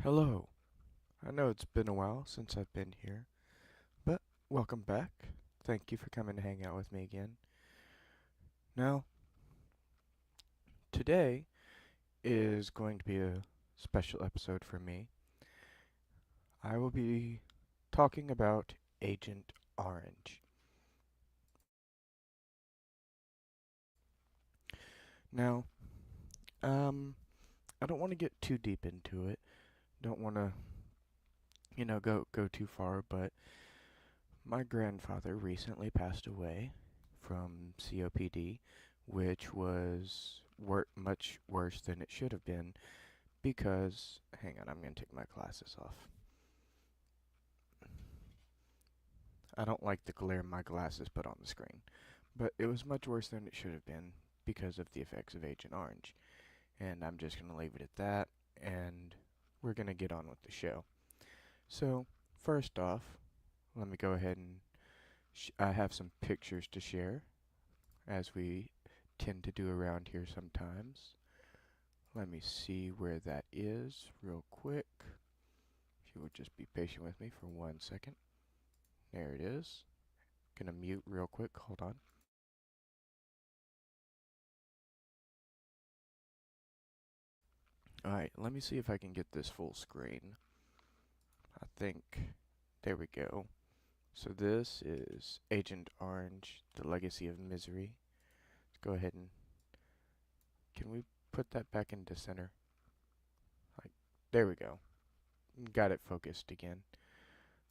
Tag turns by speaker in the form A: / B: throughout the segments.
A: Hello. I know it's been a while since I've been here, but welcome back. Thank you for coming to hang out with me again. Now, today is going to be a special episode for me. I will be talking about Agent Orange. Now, I don't want to get too deep into it. Don't want to, go too far, but my grandfather recently passed away from COPD, which was much worse than it should have been because, hang on, I'm going to take my glasses off. I don't like the glare my glasses put on the screen, but it was much worse than it should have been because of the effects of Agent Orange. And I'm just going to leave it at that, and we're going to get on with the show. So, first off, let me go ahead and I have some pictures to share, as we tend to do around here sometimes. Let me see where that is real quick. If you would just be patient with me for 1 second. There it is. Gonna mute real quick. Hold on. Alright, let me see if I can get this full screen. I think. There we go. So this is Agent Orange, The Legacy of Misery. Let's go ahead and... Can we put that back into center? Like, there we go. Got it focused again.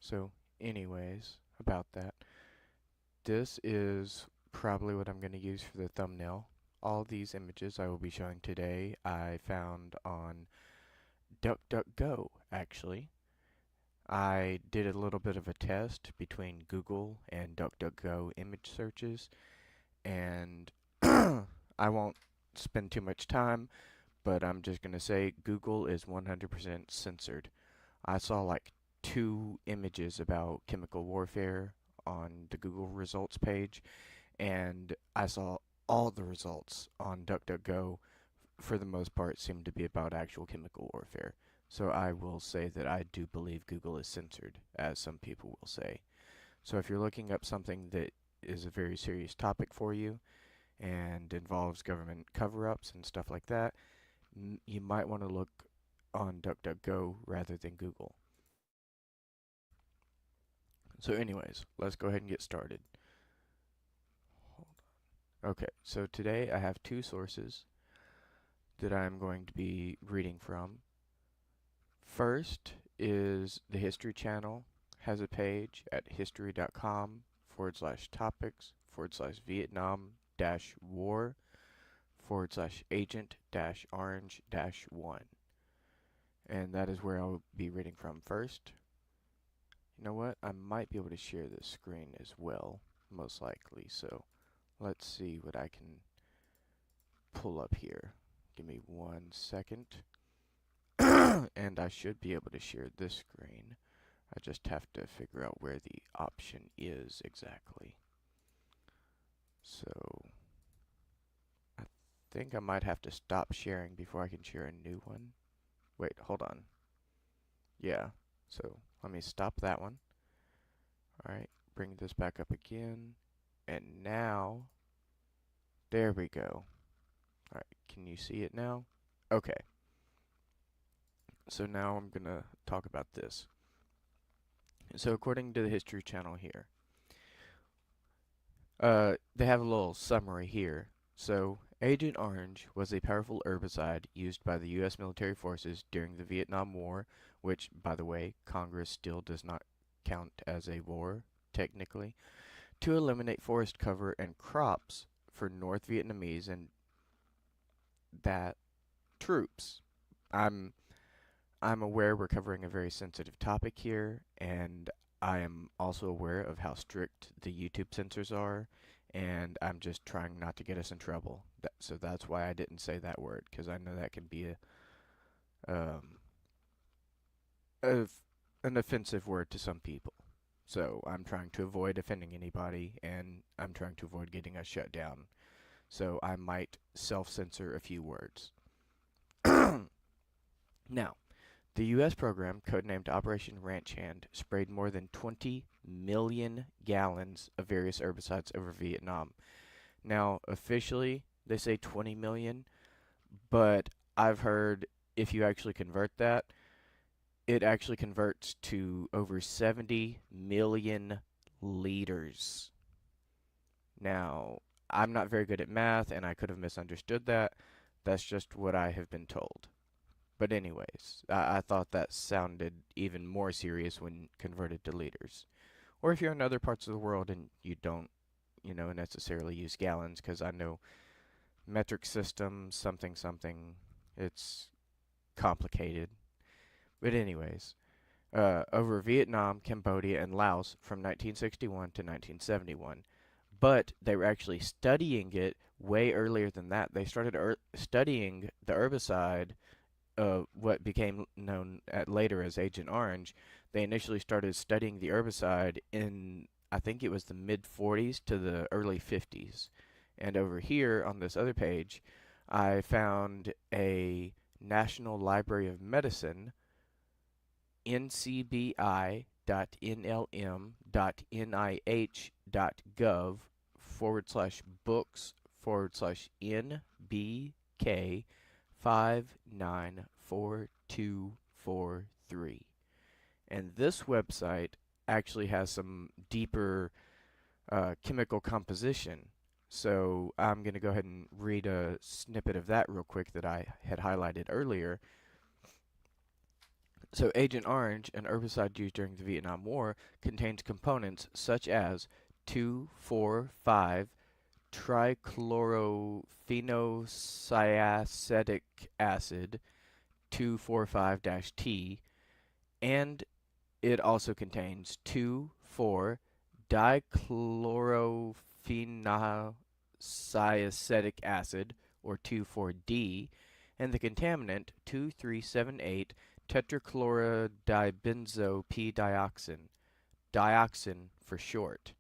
A: So, anyways, about that. This is probably what I'm going to use for the thumbnail. All these images I will be showing today I found on DuckDuckGo, actually. I did a little bit of a test between Google and DuckDuckGo image searches, and I won't spend too much time, but I'm just going to say Google is 100% censored. I saw like 2 images about chemical warfare on the Google results page, and I saw all the results on DuckDuckGo, for the most part, seem to be about actual chemical warfare. So I will say that I do believe Google is censored, as some people will say. So if you're looking up something that is a very serious topic for you and involves government cover-ups and stuff like that, you might want to look on DuckDuckGo rather than Google. So anyways, let's go ahead and get started. Okay, so today I have 2 sources that I'm going to be reading from. First is the History Channel, has a page at history.com/topics/Vietnam war /agent orange -1. And that is where I'll be reading from first. You know what? I might be able to share this screen as well, most likely. So let's see what I can pull up here. Give me 1 second. And I should be able to share this screen. I just have to figure out where the option is exactly. So I think I might have to stop sharing before I can share a new one. Wait, hold on. Yeah, so let me stop that one. Alright, bring this back up again. And now, there we go. Alright, can you see it now? Okay. So now I'm going to talk about this. So according to the History Channel here, they have a little summary here. So, Agent Orange was a powerful herbicide used by the U.S. military forces during the Vietnam War, which, by the way, Congress still does not count as a war, technically, to eliminate forest cover and crops for North Vietnamese and that troops. I'm I'm aware we're covering a very sensitive topic here, and I am also aware of how strict the YouTube censors are, and I'm just trying not to get us in trouble. So that's why I didn't say that word, because I know that can be um, a an offensive word to some people. So I'm trying to avoid offending anybody, and I'm trying to avoid getting us shut down. So I might self-censor a few words. Now, The U.S. program, codenamed Operation Ranch Hand, sprayed more than 20 million gallons of various herbicides over Vietnam. Now, officially, they say 20 million, but I've heard if you actually convert that, it actually converts to over 70 million liters. Now, I'm not very good at math, and I could have misunderstood that. That's just what I have been told. But anyways, I thought that sounded even more serious when converted to liters. Or if you're in other parts of the world and you don't, necessarily use gallons, because I know metric system, something, something, it's complicated. But anyways, over Vietnam, Cambodia, and Laos from 1961 to 1971. But they were actually studying it way earlier than that. They started studying the herbicide, what became known later as Agent Orange. They initially started studying the herbicide in, I think it was the mid 40s to the early 50s. And over here on this other page, I found a National Library of Medicine, ncbi.nlm.nih.gov/books/NBK594243. And this website actually has some deeper chemical composition. So I'm going to go ahead and read a snippet of that real quick that I had highlighted earlier. So Agent Orange, an herbicide used during the Vietnam War, contains components such as 2,4,5-trichlorophenoxyacetic acid, 2,4,5-T, and it also contains 2,4-dichlorophenoxyacetic acid, or 2,4-D, and the contaminant 2,3,7,8 tetrachlorodibenzo-P-dioxin, dioxin for short.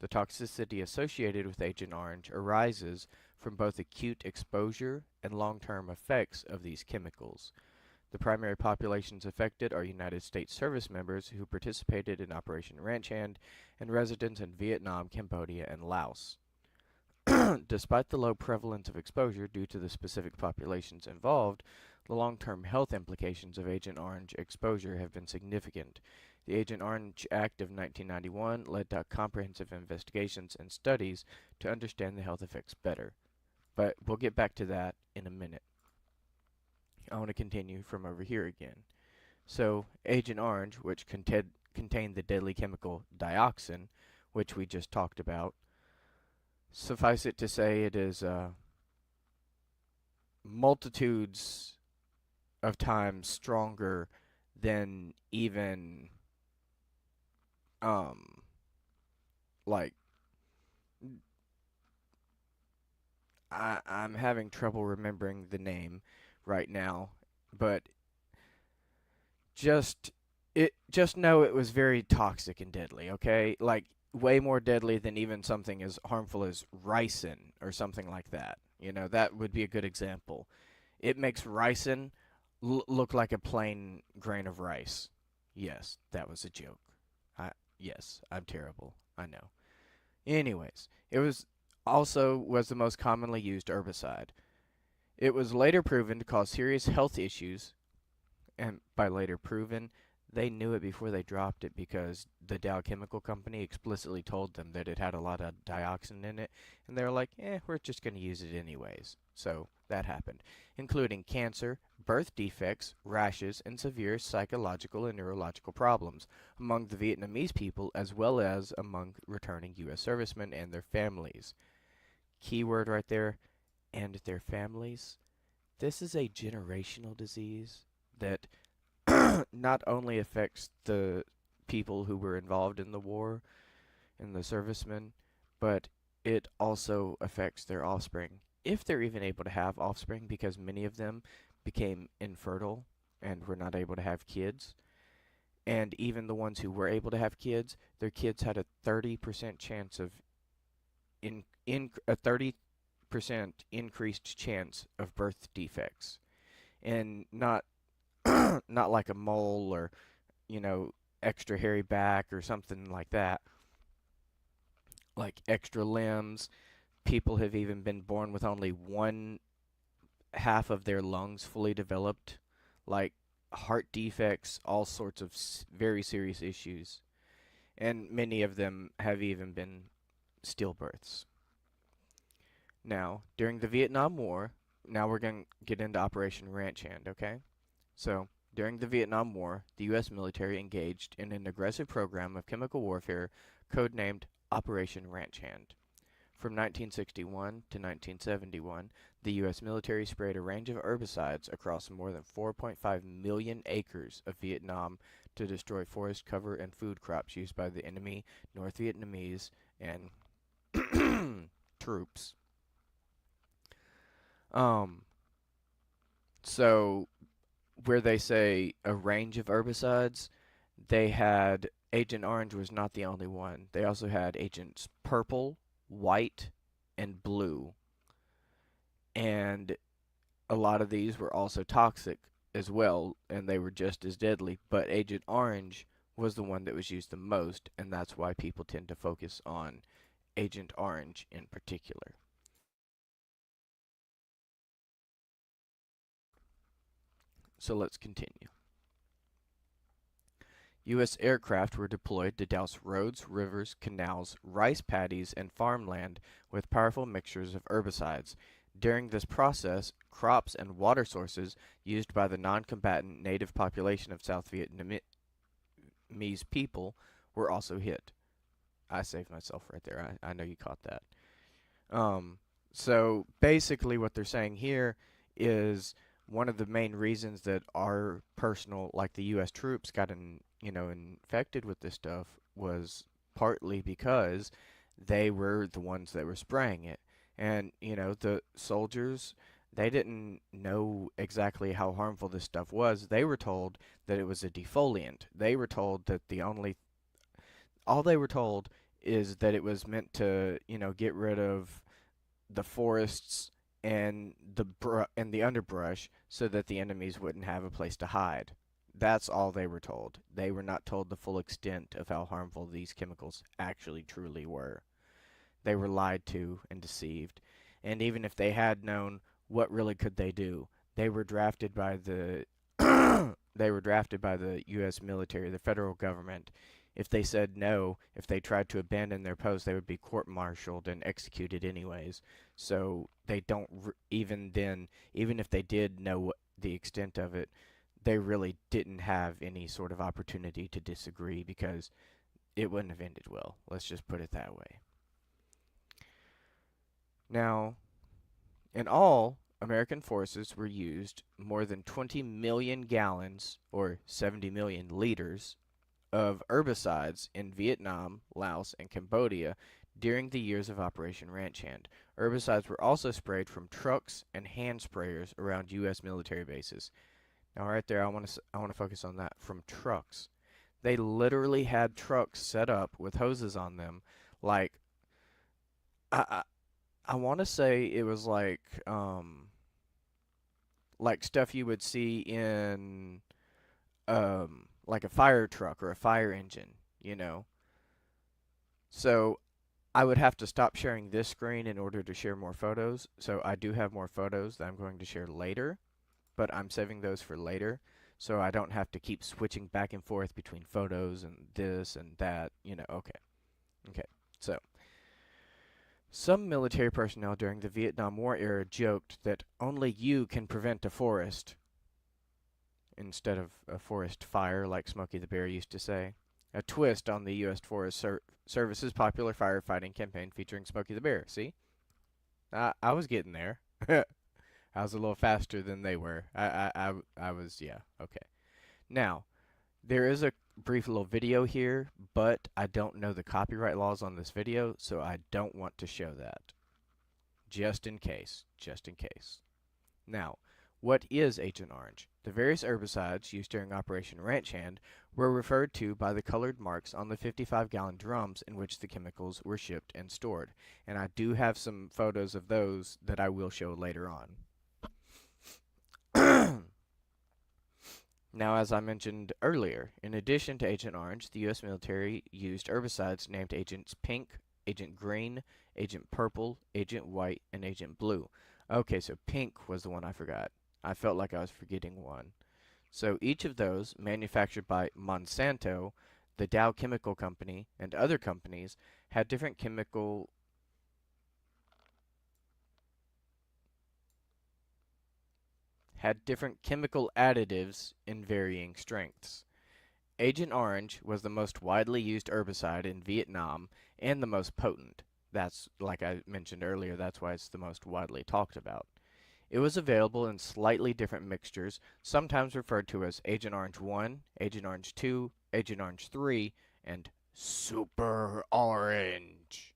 A: The toxicity associated with Agent Orange arises from both acute exposure and long-term effects of these chemicals. The primary populations affected are United States service members who participated in Operation Ranch Hand and residents in Vietnam, Cambodia, and Laos. Despite the low prevalence of exposure due to the specific populations involved, the long-term health implications of Agent Orange exposure have been significant. The Agent Orange Act of 1991 led to comprehensive investigations and studies to understand the health effects better. But we'll get back to that in a minute. I want to continue from over here again. So, Agent Orange, which contained the deadly chemical dioxin, which we just talked about, suffice it to say it is multitudes of times stronger than even like I'm having trouble remembering the name right now, but just know it was very toxic and deadly, okay? Like way more deadly than even something as harmful as ricin or something like that. That would be a good example. It makes ricin look like a plain grain of rice. Yes, that was a joke. Yes, I'm terrible. I know. Anyways, it was the most commonly used herbicide. It was later proven to cause serious health issues, and by later proven, they knew it before they dropped it because the Dow Chemical Company explicitly told them that it had a lot of dioxin in it, and they were like, we're just going to use it anyways. So that happened, including cancer, birth defects, rashes, and severe psychological and neurological problems among the Vietnamese people as well as among returning U.S. servicemen and their families. Keyword right there, and their families. This is a generational disease that not only affects the people who were involved in the war and the servicemen, but it also affects their offspring. If they're even able to have offspring, because many of them became infertile and were not able to have kids. And even the ones who were able to have kids, their kids had a 30% chance of a 30% increased chance of birth defects. And not not like a mole or, you know, extra hairy back or something like that. Like extra limbs. People have even been born with only one half of their lungs fully developed. Like heart defects, all sorts of very serious issues. And many of them have even been stillbirths. Now, during the Vietnam War, now we're going to get into Operation Ranch Hand, okay? So, during the Vietnam War, the U.S. military engaged in an aggressive program of chemical warfare codenamed Operation Ranch Hand. From 1961 to 1971, the U.S. military sprayed a range of herbicides across more than 4.5 million acres of Vietnam to destroy forest cover and food crops used by the enemy North Vietnamese and troops. So where they say a range of herbicides, they had Agent Orange was not the only one. They also had Agents Purple, White, and Blue. And a lot of these were also toxic as well, and they were just as deadly. But Agent Orange was the one that was used the most, and that's why people tend to focus on Agent Orange in particular. So let's continue. U.S. aircraft were deployed to douse roads, rivers, canals, rice paddies, and farmland with powerful mixtures of herbicides. During this process, crops and water sources used by the non-combatant native population of South Vietnamese people were also hit. I saved myself right there. I know you caught that. So basically what they're saying here is one of the main reasons that our personal, like the U.S. troops got infected with this stuff was partly because they were the ones that were spraying it. And, the soldiers, they didn't know exactly how harmful this stuff was. They were told that it was a defoliant. They were told that all they were told is that it was meant to, get rid of the forests and the underbrush so that the enemies wouldn't have a place to hide. That's all they were told. They were not told the full extent of how harmful these chemicals actually truly were. They were lied to and deceived. And even if they had known, what really could they do? They were drafted by the US military, the federal government. If they said no, if they tried to abandon their post, they would be court-martialed and executed anyways. So they don't even if they did know the extent of it, they really didn't have any sort of opportunity to disagree because it wouldn't have ended well. Let's just put it that way. Now, in all, American forces were used more than 20 million gallons, or 70 million liters, of herbicides in Vietnam, Laos, and Cambodia during the years of Operation Ranch Hand. Herbicides were also sprayed from trucks and hand sprayers around U.S. military bases. Now, right there, I want to focus on that. From trucks, they literally had trucks set up with hoses on them, like I want to say it was like stuff you would see in like a fire truck or a fire engine, So I would have to stop sharing this screen in order to share more photos. So I do have more photos that I'm going to share later, but I'm saving those for later. So I don't have to keep switching back and forth between photos and this and that, Okay. So some military personnel during the Vietnam War era joked that only you can prevent a forest, instead of a forest fire like Smokey the Bear used to say. A twist on the U.S. Forest Service's popular firefighting campaign featuring Smokey the Bear. See? I was getting there. I was a little faster than they were. I was, yeah, okay. Now, there is a brief little video here, but I don't know the copyright laws on this video, so I don't want to show that. Just in case. Now, what is Agent Orange? The various herbicides used during Operation Ranch Hand were referred to by the colored marks on the 55-gallon drums in which the chemicals were shipped and stored. And I do have some photos of those that I will show later on. Now, as I mentioned earlier, in addition to Agent Orange, the U.S. military used herbicides named Agents Pink, Agent Green, Agent Purple, Agent White, and Agent Blue. Okay, so pink was the one I forgot. I felt like I was forgetting one. So each of those, manufactured by Monsanto, the Dow Chemical Company, and other companies, had different chemical additives in varying strengths. Agent Orange was the most widely used herbicide in Vietnam and the most potent. That's, like I mentioned earlier, that's why it's the most widely talked about. It was available in slightly different mixtures, sometimes referred to as Agent Orange 1, Agent Orange 2, Agent Orange 3, and Super Orange.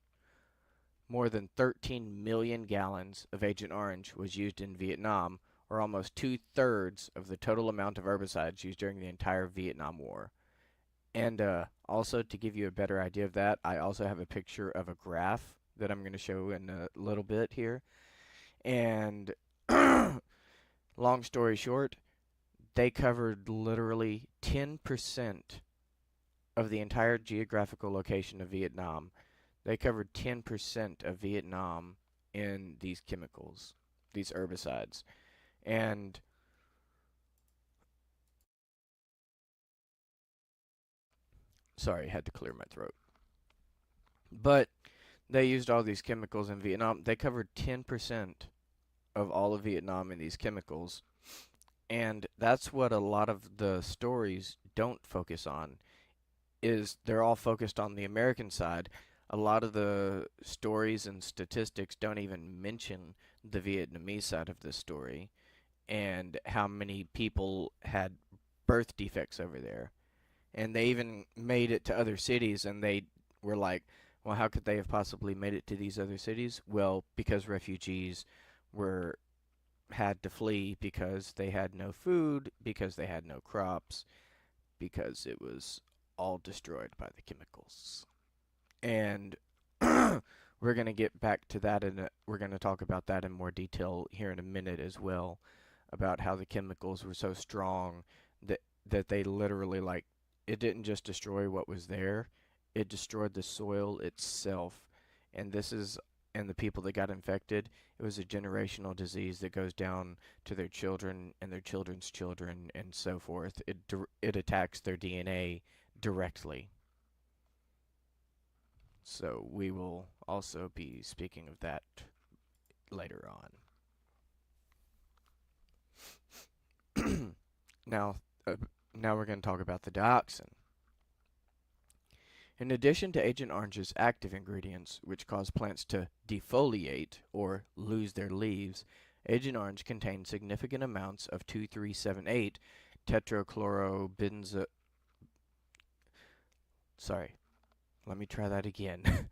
A: More than 13 million gallons of Agent Orange was used in Vietnam, or almost two-thirds of the total amount of herbicides used during the entire Vietnam War. And also, to give you a better idea of that, I also have a picture of a graph that I'm going to show in a little bit here. And long story short, they covered literally 10% of the entire geographical location of Vietnam. They covered 10% of Vietnam in these chemicals, these herbicides. And sorry, I had to clear my throat. But they used all these chemicals in Vietnam. They covered 10% of all of Vietnam in these chemicals. And that's what a lot of the stories don't focus on, is they're all focused on the American side. A lot of the stories and statistics don't even mention the Vietnamese side of this story and how many people had birth defects over there. And they even made it to other cities, and they were like, well, how could they have possibly made it to these other cities? Well, because refugees were had to flee because they had no food, because they had no crops, because it was all destroyed by the chemicals. And we're going to get back to that, and we're going to talk about that in more detail here in a minute as well, about how the chemicals were so strong that they literally, like, it didn't just destroy what was there, it destroyed the soil itself. And and the people that got infected, it was a generational disease that goes down to their children and their children's children and so forth. It attacks their DNA directly. So we will also be speaking of that later on. Now, uh, now we're going to talk about the dioxin. In addition to Agent Orange's active ingredients, which cause plants to defoliate or lose their leaves, Agent Orange contains significant amounts of 2378 tetrachlorobenzo. Sorry, let me try that again.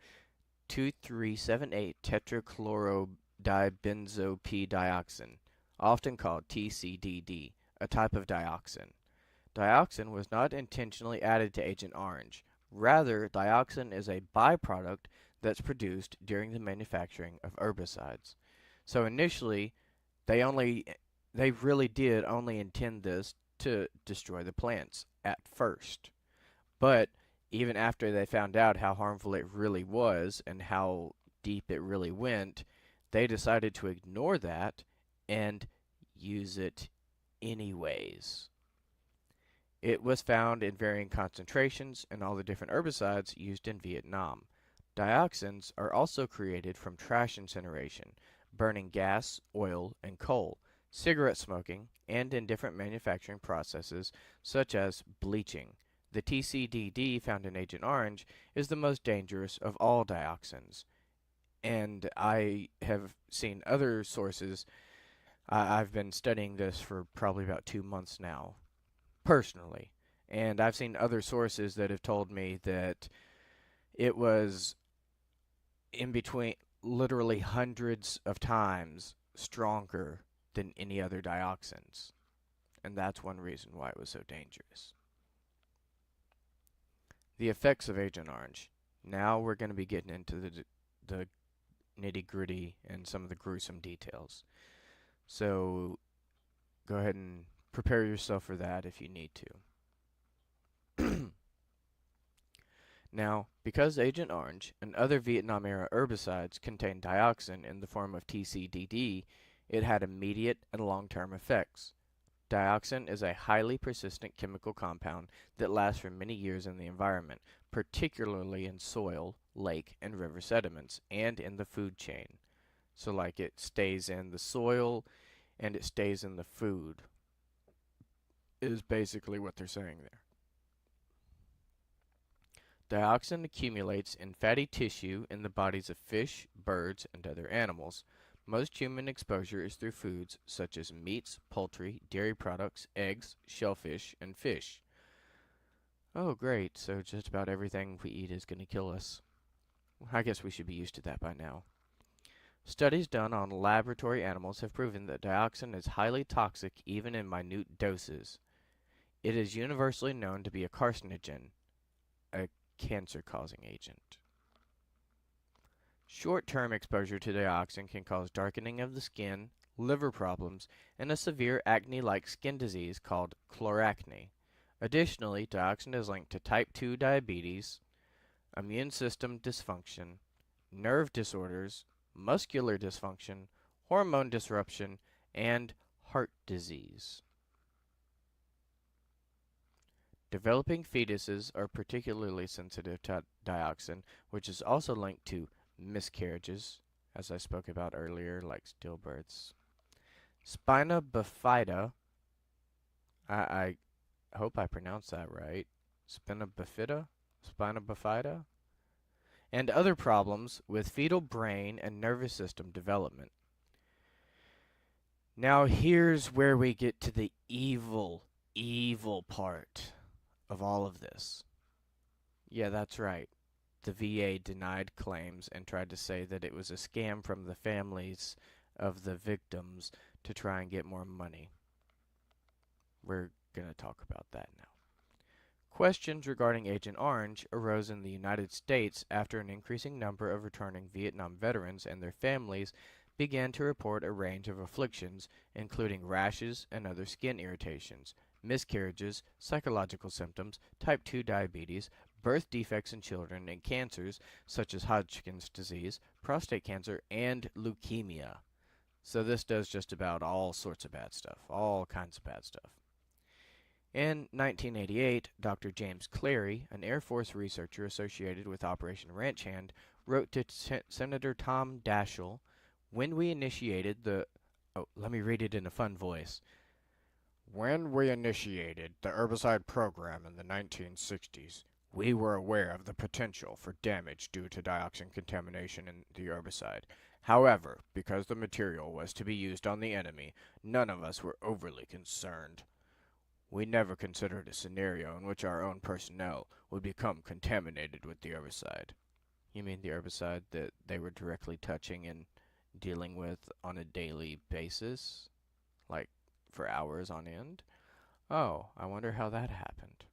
A: 2378 tetrachlorodibenzo-P-dioxin, often called TCDD, a type of dioxin. Dioxin was not intentionally added to Agent Orange. Rather, dioxin is a byproduct that's produced during the manufacturing of herbicides. So initially, they really did only intend this to destroy the plants at first. But even after they found out how harmful it really was and how deep it really went, they decided to ignore that and use it anyways. It was found in varying concentrations in all the different herbicides used in Vietnam. Dioxins are also created from trash incineration, burning gas, oil, and coal, cigarette smoking, and in different manufacturing processes such as bleaching. The TCDD found in Agent Orange is the most dangerous of all dioxins. And I have seen other sources. I've been studying this for probably about 2 months now, personally. And I've seen other sources that have told me that it was in between literally hundreds of times stronger than any other dioxins. And that's one reason why it was so dangerous. The effects of Agent Orange. Now we're going to be getting into the nitty gritty and some of the gruesome details. So go ahead and prepare yourself for that if you need to. Now, because Agent Orange and other Vietnam-era herbicides contain dioxin in the form of TCDD, it had immediate and long-term effects. Dioxin is a highly persistent chemical compound that lasts for many years in the environment, particularly in soil, lake, and river sediments, and in the food chain. So, like, it stays in the soil and it stays in the food, is basically what they're saying there. Dioxin accumulates in fatty tissue in the bodies of fish, birds, and other animals. Most human exposure is through foods such as meats, poultry, dairy products, eggs, shellfish, and fish. Oh, great. So just about everything we eat is going to kill us. I guess we should be used to that by now. Studies done on laboratory animals have proven that dioxin is highly toxic even in minute doses. It is universally known to be a carcinogen, a cancer-causing agent. Short-term exposure to dioxin can cause darkening of the skin, liver problems, and a severe acne-like skin disease called chloracne. Additionally, dioxin is linked to type 2 diabetes, immune system dysfunction, nerve disorders, muscular dysfunction, hormone disruption, and heart disease. Developing fetuses are particularly sensitive to dioxin, which is also linked to miscarriages, as I spoke about earlier, like stillbirths. Spina bifida, I hope I pronounced that right. Spina bifida, and other problems with fetal brain and nervous system development. Now here's where we get to the evil part of all of this. Yeah, that's right. The VA denied claims and tried to say that it was a scam from the families of the victims to try and get more money. We're going to talk about that now. Questions regarding Agent Orange arose in the United States after an increasing number of returning Vietnam veterans and their families began to report a range of afflictions, including rashes and other skin irritations, miscarriages, psychological symptoms, type 2 diabetes, birth defects in children, and cancers such as Hodgkin's disease, prostate cancer, and leukemia. So this does just about all sorts of bad stuff, all kinds of bad stuff. In 1988, Dr. James Clary, an Air Force researcher associated with Operation Ranch Hand, wrote to Senator Tom Daschle, when we initiated the... Oh, let me read it in a fun voice. When we initiated the herbicide program in the 1960s, we were aware of the potential for damage due to dioxin contamination in the herbicide. However, because the material was to be used on the enemy, none of us were overly concerned. We never considered a scenario in which our own personnel would become contaminated with the herbicide. You mean the herbicide that they were directly touching and dealing with on a daily basis? Like for hours on end? Oh, I wonder how that happened.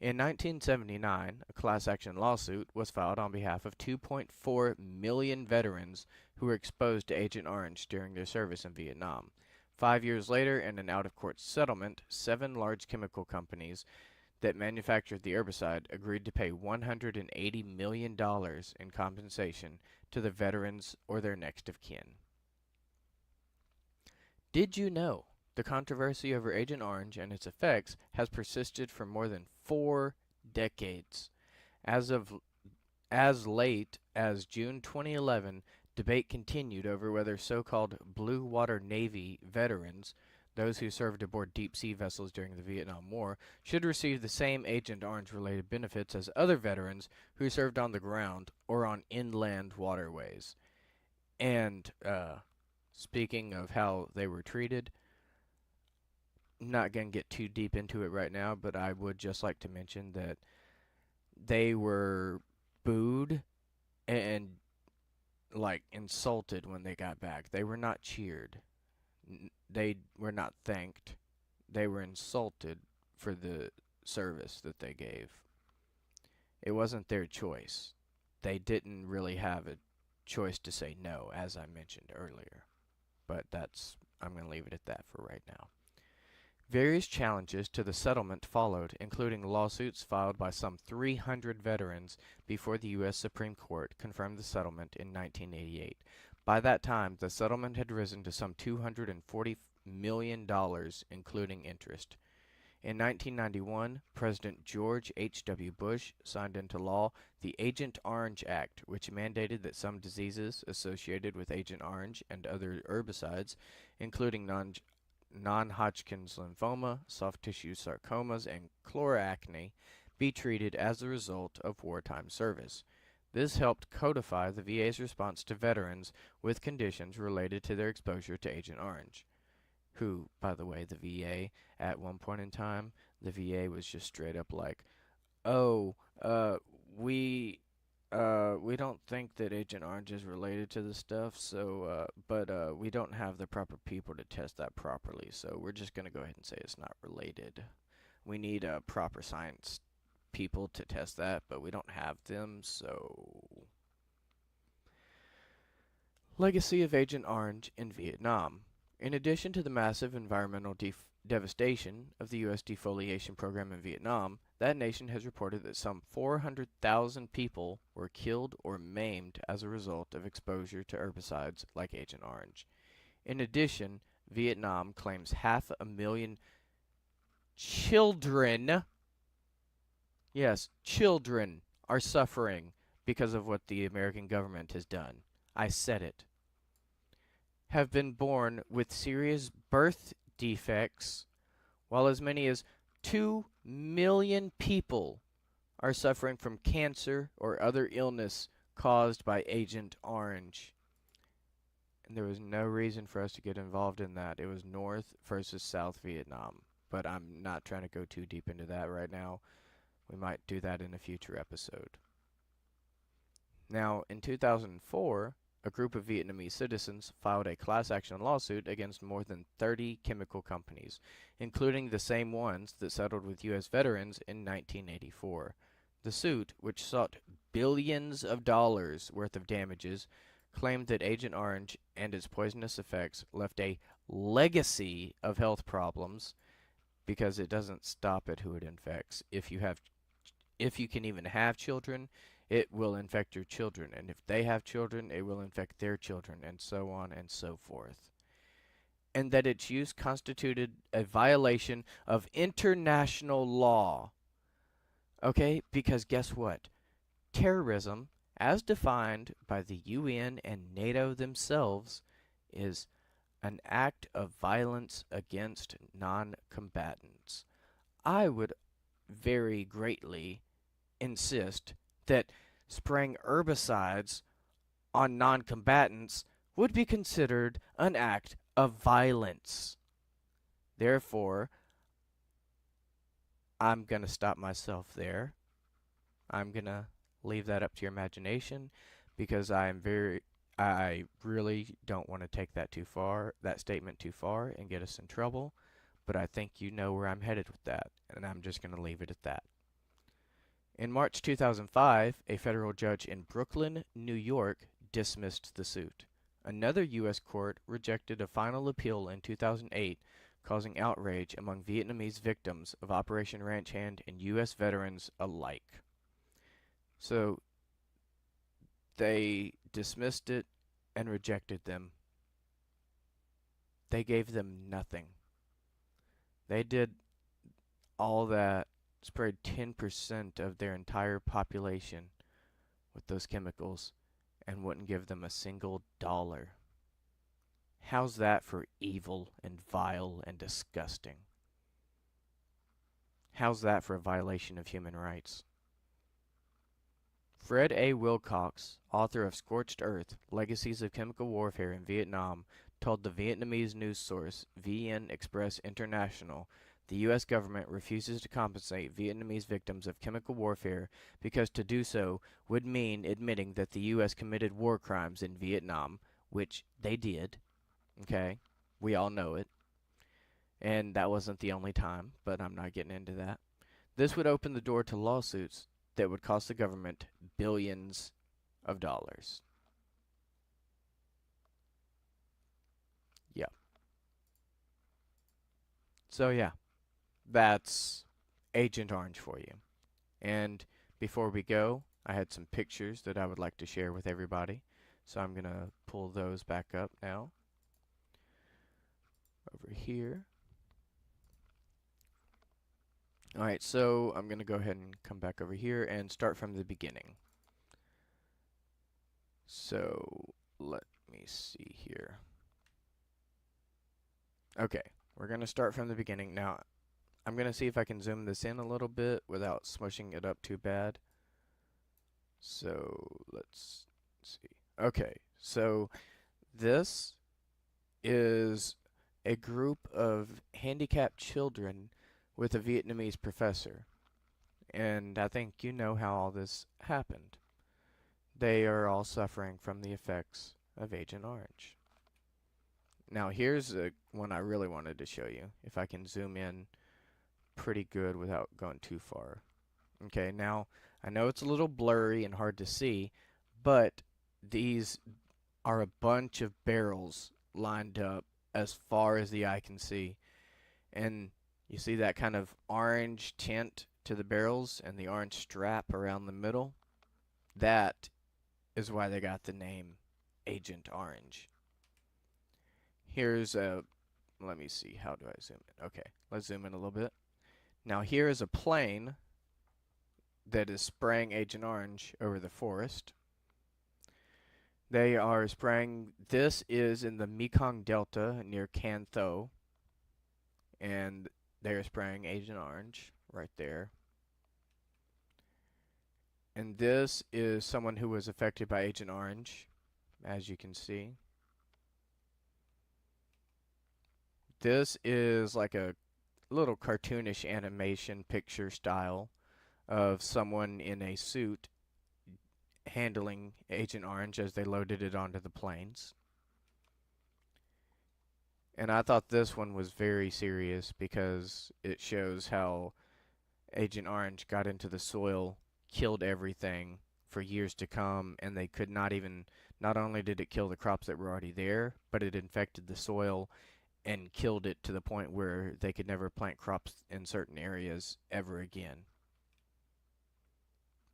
A: In 1979, a class action lawsuit was filed on behalf of 2.4 million veterans who were exposed to Agent Orange during their service in Vietnam. 5 years later, in an out-of-court settlement, 7 large chemical companies that manufactured the herbicide agreed to pay $180 million in compensation to the veterans or their next of kin. Did you know the controversy over Agent Orange and its effects has persisted for more than 4 decades? As late as June 2011, debate continued over whether so-called Blue Water Navy veterans, those who served aboard deep-sea vessels during the Vietnam War, should receive the same Agent Orange-related benefits as other veterans who served on the ground or on inland waterways. And, speaking of how they were treated, I'm not going to get too deep into it right now, but I would just like to mention that they were booed and insulted when they got back. They were not cheered. They were not thanked. They were insulted for the service that they gave. It wasn't their choice. They didn't really have a choice to say no, as I mentioned earlier. But I'm going to leave it at that for right now. Various challenges to the settlement followed, including lawsuits filed by some 300 veterans before the U.S. Supreme Court confirmed the settlement in 1988. By that time, the settlement had risen to some $240 million, including interest. In 1991, President George H.W. Bush signed into law the Agent Orange Act, which mandated that some diseases associated with Agent Orange and other herbicides, including non-Hodgkin's lymphoma, soft tissue sarcomas, and chloracne, be treated as a result of wartime service. This helped codify the VA's response to veterans with conditions related to their exposure to Agent Orange. Who, by the way, the VA, at one point in time, the VA was just straight up like, oh, we don't think that Agent Orange is related to the stuff, so, but we don't have the proper people to test that properly, so we're just going to go ahead and say it's not related. We need proper science people to test that, but we don't have them, so... Legacy of Agent Orange in Vietnam. In addition to the massive environmental devastation of the U.S. defoliation program in Vietnam, that nation has reported that some 400,000 people were killed or maimed as a result of exposure to herbicides like Agent Orange. In addition, Vietnam claims 500,000 children, yes, children, are suffering because of what the American government has done. I said it. Have been born with serious birth defects, while as many as 2 million people are suffering from cancer or other illness caused by Agent Orange. And there was no reason for us to get involved in that. It was North versus South Vietnam. But I'm not trying to go too deep into that right now. We might do that in a future episode. Now, in 2004, a group of Vietnamese citizens filed a class action lawsuit against more than 30 chemical companies, including the same ones that settled with U.S. veterans in 1984. The suit, which sought billions of dollars worth of damages, claimed that Agent Orange and its poisonous effects left a legacy of health problems, because it doesn't stop at who it infects. If you can even have children, it will infect your children, and if they have children, it will infect their children, and so on and so forth. And that its use constituted a violation of international law. Okay, because guess what? Terrorism, as defined by the UN and NATO themselves, is an act of violence against non-combatants. I would very greatly insist that spraying herbicides on non-combatants would be considered an act of violence. Therefore, I'm going to stop myself there. I'm going to leave that up to your imagination, because I really don't want to take that statement too far and get us in trouble, but I think you know where I'm headed with that, and I'm just going to leave it at that. In March 2005, a federal judge in Brooklyn, New York, dismissed the suit. Another U.S. court rejected a final appeal in 2008, causing outrage among Vietnamese victims of Operation Ranch Hand and U.S. veterans alike. So, they dismissed it and rejected them. They gave them nothing. They did all that, sprayed 10% of their entire population with those chemicals, and wouldn't give them a single dollar. How's that for evil and vile and disgusting? How's that for a violation of human rights? Fred A. Wilcox, author of Scorched Earth, Legacies of Chemical Warfare in Vietnam, told the Vietnamese news source VN Express International the U.S. government refuses to compensate Vietnamese victims of chemical warfare because to do so would mean admitting that the U.S. committed war crimes in Vietnam, which they did. Okay? We all know it. And that wasn't the only time, but I'm not getting into that. This would open the door to lawsuits that would cost the government billions of dollars. Yeah. So yeah, that's Agent Orange for you. And before we go, I had some pictures that I would like to share with everybody. So I'm going to pull those back up now. Over here. Alright, so I'm going to go ahead and come back over here and start from the beginning. So let me see here. Okay, we're going to start from the beginning. Now, I'm going to see if I can zoom this in a little bit without smushing it up too bad. So let's see. Okay, so this is a group of handicapped children with a Vietnamese professor. And I think you know how all this happened. They are all suffering from the effects of Agent Orange. Now here's one I really wanted to show you, if I can zoom in pretty good without going too far. Okay, now I know it's a little blurry and hard to see, but these are a bunch of barrels lined up as far as the eye can see. And you see that kind of orange tint to the barrels and the orange strap around the middle? That is why they got the name Agent Orange. Here's a, let me see, how do I zoom in? Okay, let's zoom in a little bit. Now here is a plane that is spraying Agent Orange over the forest. They are spraying, this is in the Mekong Delta near Can Tho, and they're spraying Agent Orange right there. And this is someone who was affected by Agent Orange, as you can see. This is like a little cartoonish animation picture style of someone in a suit handling Agent Orange as they loaded it onto the planes. And I thought this one was very serious because it shows how Agent Orange got into the soil, killed everything for years to come, and they could not even, not only did it kill the crops that were already there, but it infected the soil and killed it to the point where they could never plant crops in certain areas ever again.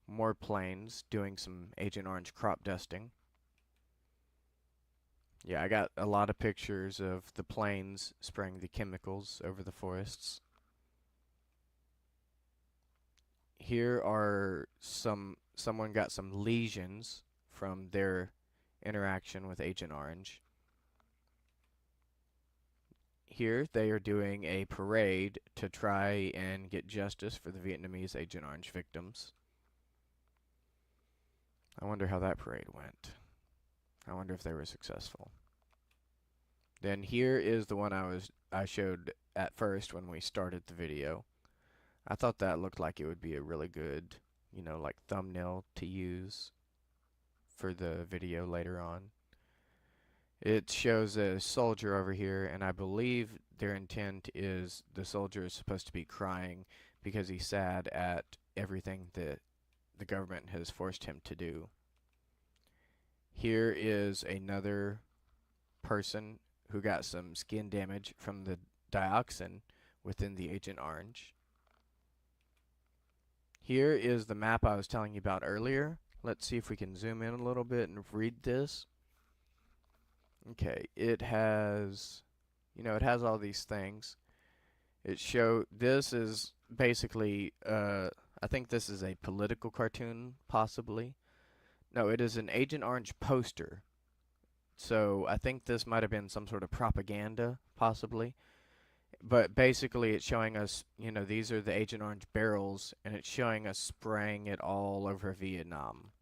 A: More planes doing some Agent Orange crop dusting. Yeah, I got a lot of pictures of the planes spraying the chemicals over the forests. Here are someone got some lesions from their interaction with Agent Orange. Here they are doing a parade to try and get justice for the Vietnamese Agent Orange victims. I wonder how that parade went. I wonder if they were successful. Then here is the one I showed at first when we started the video. I thought that looked like it would be a really good, you know, like thumbnail to use for the video later on. It shows a soldier over here, and I believe their intent is the soldier is supposed to be crying because he's sad at everything that the government has forced him to do. Here is another person who got some skin damage from the dioxin within the Agent Orange. Here is the map I was telling you about earlier. Let's see if we can zoom in a little bit and read this. Okay, it has, you know, it has all these things. This is basically, I think this is a political cartoon, possibly. No, it is an Agent Orange poster. So I think this might have been some sort of propaganda, possibly. But basically it's showing us, you know, these are the Agent Orange barrels, and it's showing us spraying it all over Vietnam.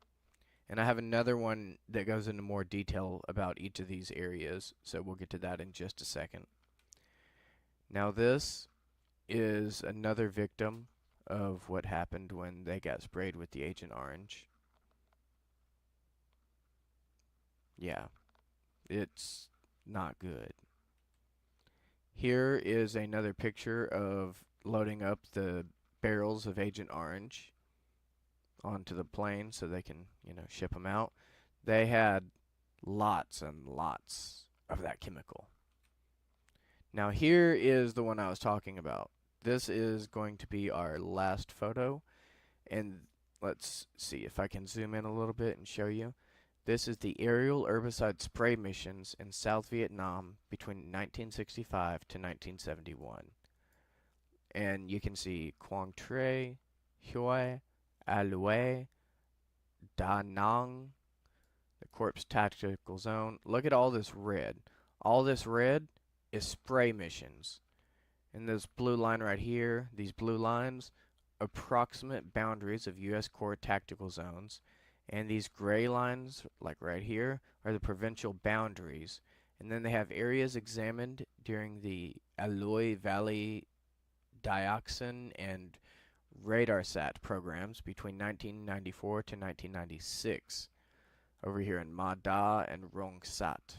A: And I have another one that goes into more detail about each of these areas, so we'll get to that in just a second. Now this is another victim of what happened when they got sprayed with the Agent Orange. Yeah, it's not good. Here is another picture of loading up the barrels of Agent Orange onto the plane so they can, you know, ship them out. They had lots and lots of that chemical. Now here is the one I was talking about. This is going to be our last photo, and let's see if I can zoom in a little bit and show you. This is the aerial herbicide spray missions in South Vietnam between 1965 to 1971. And you can see Quang Tre, Hue, Alue, Da Nang, the Corps Tactical Zone. Look at all this red. All this red is spray missions. And this blue line right here, these blue lines, approximate boundaries of U.S. Corps Tactical Zones. And these gray lines, like right here, are the provincial boundaries. And then they have areas examined during the Alloy Valley Dioxin and RadarSat programs between 1994 to 1996 over here in Ma Da and Rong Sat.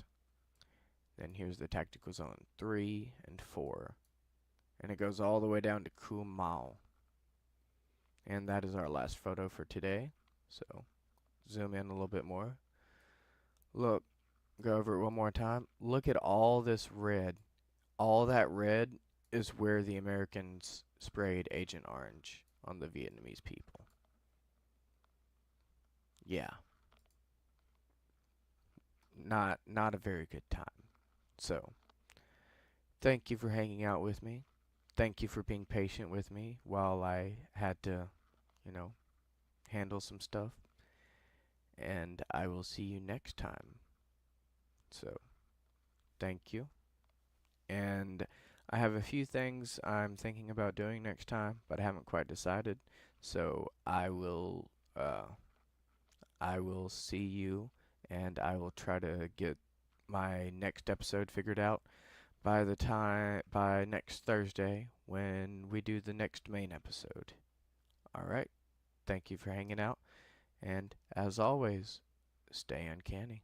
A: Then here's the Tactical Zone 3 and 4. And it goes all the way down to Ku Mao. And that is our last photo for today. So zoom in a little bit more. Look, go over it one more time. Look at all this red. All that red is where the Americans sprayed Agent Orange on the Vietnamese people. Yeah. Not a very good time. So, thank you for hanging out with me. Thank you for being patient with me while I had to, handle some stuff. And I will see you next time. So, thank you. And I have a few things I'm thinking about doing next time, but I haven't quite decided. So I will see you, and I will try to get my next episode figured out by next Thursday when we do the next main episode. All right. Thank you for hanging out, and as always, stay uncanny.